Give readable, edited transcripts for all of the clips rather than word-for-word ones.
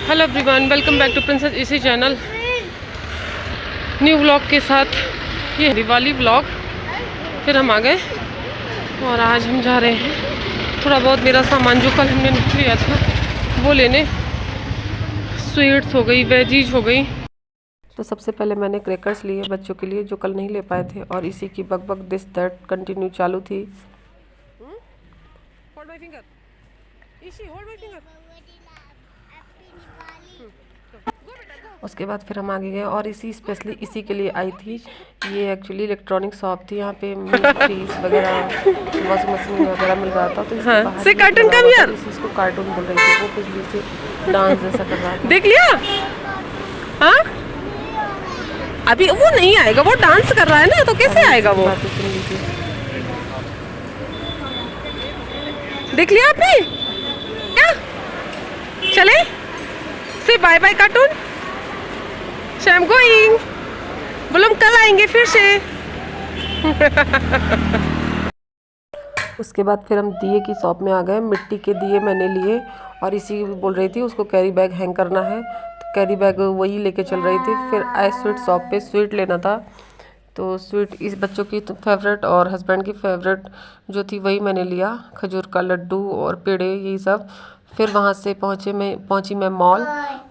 Hello everyone, welcome back to princess इसी channel new vlog के साथ। ये दिवाली व्लॉग। फिर हम आ गए और आज हम जा रहे हैं थोड़ा बहुत मेरा सामान जो कल हमने नहीं लिया था वो लेने। स्वीट्स हो गई, वेजीज हो गई। तो सबसे पहले मैंने क्रैकर्स लिए बच्चों के लिए जो कल नहीं ले पाए थे, और इसी की बक बक दिस दैट कंटिन्यू चालू थी। होल्ड माय फिंगर, इशी होल्ड माय फिंगर। उसके बाद फिर हम आगे गए और इसी स्पेशली इसी के लिए आई थी। ये एक्चुअली इलेक्ट्रॉनिक शॉप थी, यहाँ पे फ्रीज वगैरह, वॉशिंग मशीन वगैरह मिल रहा था। तो इससे कार्टून का भी यार, इसको कार्टून बोल रही थी। वो बिजली से डांस जैसा कर रहा था। देख लिया? हाँ, अभी वो नहीं आएगा, वो डांस कर रहा है ना, तो कैसे आएगा वो? सुन लीजिए। देख लिया आपने क्या? चले से bye bye cartoon. I'm going. बोलो हम कल आएंगे फिर से। उसके बाद फिर हम दिए की शॉप में आ गए। मिट्टी के दिए मैंने लिए और इसी बोल रही थी उसको कैरी बैग हैंग करना है, तो कैरी बैग वही लेके चल रही थी। फिर आए स्वीट शॉप पे, स्वीट लेना था। तो स्वीट इस बच्चों की फेवरेट और हस्बैंड की फेवरेट जो थी वही मैंने लिया, खजूर का लड्डू और पेड़े यही सब। फिर वहाँ से पहुँची मैं मॉल।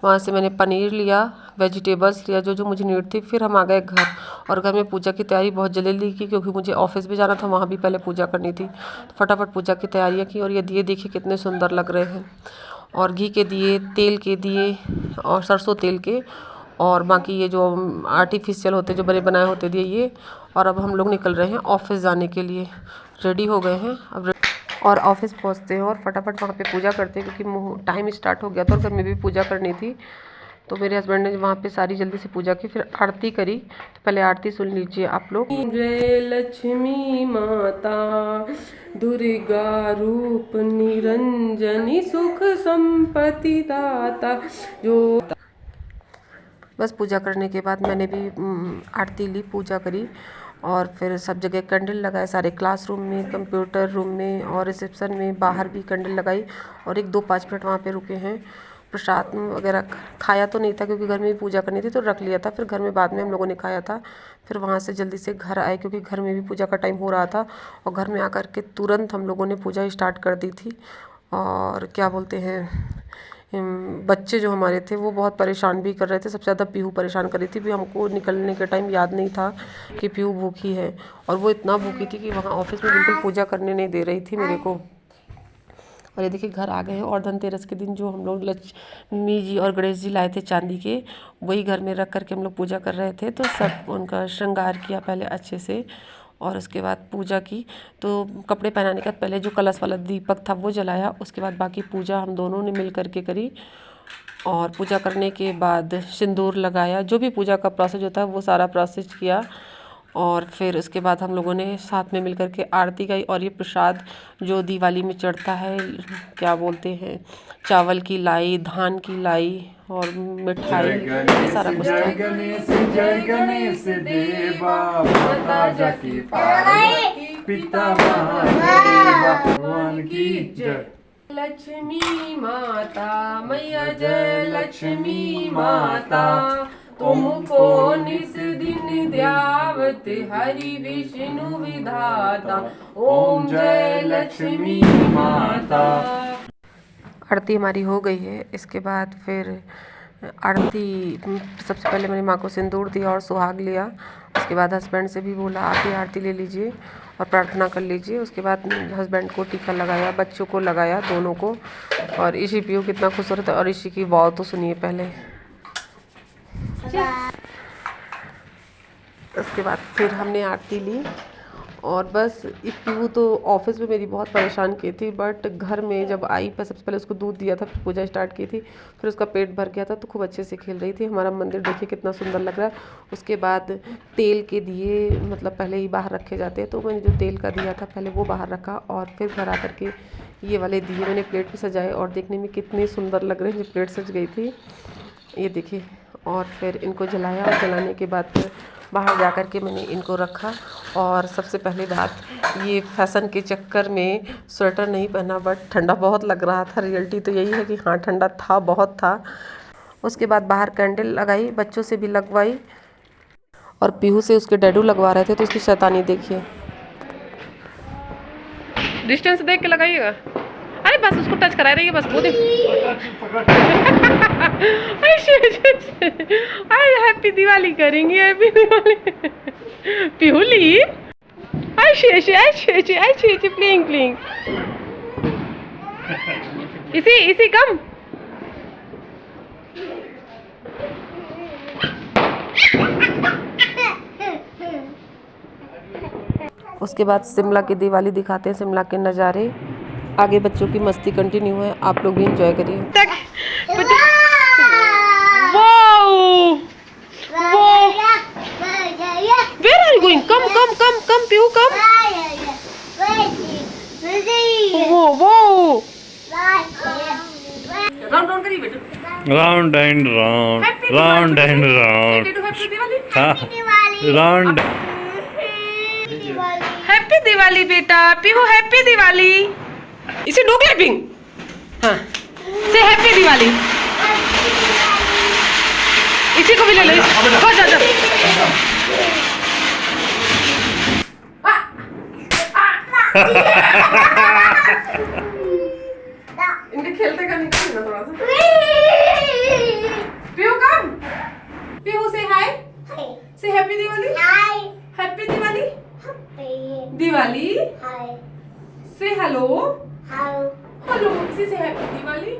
वहाँ से मैंने पनीर लिया, वेजिटेबल्स लिया, जो जो मुझे नीड थी। फिर हम आ गए घर, और घर में पूजा की तैयारी बहुत जल्दी की क्योंकि मुझे ऑफिस भी जाना था, वहाँ भी पहले पूजा करनी थी। तो फटाफट पूजा की तैयारियाँ की। और ये दिए देखिए कितने सुंदर लग रहे हैं। और घी के दिए, तेल के दिए और सरसों तेल के, और बाकी ये जो आर्टिफिशियल होते जो बने बनाए होते दिए ये। और अब हम लोग निकल रहे हैं ऑफिस जाने के लिए, रेडी हो गए हैं अब। और ऑफिस पहुंचते हैं और फटाफट वहाँ पे पूजा करते हैं क्योंकि टाइम स्टार्ट हो गया था और घर में भी पूजा करनी थी। तो मेरे हस्बैंड ने वहाँ पे सारी जल्दी से पूजा की, फिर आरती करी। तो पहले आरती सुन लीजिए आप लोग। जय लक्ष्मी माता, दुर्गा रूप निरंजनी, सुख संपत्ति दाता। जो बस पूजा करने के बाद मैंने भी आरती ली, पूजा करी। और फिर सब जगह कैंडल लगाए, सारे क्लासरूम में, कंप्यूटर रूम में और रिसेप्शन में, बाहर भी कैंडल लगाई। और 1-2-5 मिनट वहाँ पे रुके हैं। प्रसाद वगैरह खाया तो नहीं था क्योंकि घर में भी पूजा करनी थी, तो रख लिया था। फिर घर में बाद में हम लोगों ने खाया था। फिर वहाँ से जल्दी से घर आए क्योंकि घर में भी पूजा का टाइम हो रहा था। और घर में आकर के तुरंत हम लोगों ने पूजा स्टार्ट कर दी थी। और क्या बोलते हैं, बच्चे जो हमारे थे वो बहुत परेशान भी कर रहे थे। सबसे ज़्यादा पीहू परेशान कर रही थी। भी हमको निकलने के टाइम याद नहीं था कि पीहू भूखी है, और वो इतना भूखी थी कि वहाँ ऑफिस में बिल्कुल पूजा करने नहीं दे रही थी मेरे को। और ये देखिए घर आ गए हैं। और धनतेरस के दिन जो हम लोग लक्ष्मी जी और गणेश जी लाए थे चांदी के, वही घर में रख करके हम लोग पूजा कर रहे थे। तो सब उनका श्रृंगार किया पहले अच्छे से, और उसके बाद पूजा की। तो कपड़े पहनाने का पहले जो कलश वाला दीपक था वो जलाया। उसके बाद बाकी पूजा हम दोनों ने मिल करके करी। और पूजा करने के बाद सिंदूर लगाया, जो भी पूजा का प्रोसेस होता है वो सारा प्रोसेस किया। और फिर उसके बाद हम लोगों ने साथ में मिलकर के आरती गाई। और ये प्रसाद जो दिवाली में चढ़ता है, क्या बोलते हैं, चावल की लाई, धान की लाई और मिठाई, ये सारा कुछ था। जय गणेश देवा, माता जाकी पार्वती, पिता महादेवा, भगवान की जय। लक्ष्मी माता मैया, जय लक्ष्मी माता, तुमको निस दिन ध्यावत हरि विष्णु विधाता, ओम जय लक्ष्मी माता। आरती हमारी हो गई है। इसके बाद फिर आरती, सबसे पहले मैंने माँ को सिंदूर दिया और सुहाग लिया। उसके बाद हस्बैंड से भी बोला आप भी आरती ले लीजिए और प्रार्थना कर लीजिए। उसके बाद हस्बैंड को टीका लगाया, बच्चों को लगाया, दोनों को। और ईशी पीयू कितना खूबसूरत है। और ईशी की वाव तो सुनिए पहले। उसके बाद फिर हमने आरती ली और बस। पीहू तो ऑफिस में मेरी बहुत परेशान की थी, बट घर में जब आई सबसे पहले उसको दूध दिया था, फिर पूजा स्टार्ट की थी, फिर उसका पेट भर गया था, तो खूब अच्छे से खेल रही थी। हमारा मंदिर देखिए कितना सुंदर लग रहा है। उसके बाद तेल के दिए मतलब पहले ही बाहर रखे जाते हैं, तो मैंने जो तेल का दिया था पहले वो बाहर रखा। और फिर घर आ करके ये वाले दिए मैंने प्लेट पर सजाए, और देखने में कितने सुंदर लग रहे हैं। जो प्लेट सज गई थी ये देखिए। और फिर इनको जलाया, और जलाने के बाद फिर बाहर जा कर के मैंने इनको रखा। और सबसे पहली बात, ये फैशन के चक्कर में स्वेटर नहीं पहना, बट ठंडा बहुत लग रहा था। रियलिटी तो यही है कि हाँ ठंडा था, बहुत था। उसके बाद बाहर कैंडल लगाई, बच्चों से भी लगवाई और पीहू से उसके डैडू लगवा रहे थे तो उसकी शैतानी देखिए। डिस्टेंस देख के लगाइएगा। अरे बस उसको टच करा रही है बस बहुत। अरे हैप्पी दिवाली करेंगे, हैप्पी दिवाली। पीहूली ऐसे प्लेइंग इसी कम। उसके बाद शिमला की दिवाली दिखाते हैं, शिमला के नज़ारे। आगे बच्चों की मस्ती कंटिन्यू है, आप लोग भी इंजॉय करिए। Where are you going? Come, Pihu, come. Whoa. Round करिए बेटा। Round and round, round and round, round. Happy Diwali बेटा, पीहू हैप्पी दिवाली। इसे डू क्लैपिंग। हाँ, से हैप्पी दिवाली। इसी को भी ले लो। जा। इनके खेलते का निकल ना थोड़ा सा। पीहू कम। पीहू से हाय। से हैप्पी दिवाली। हैप्पी दिवाली। दिवाली। से हेलो। हेलो। इसी से हैप्पी दिवाली।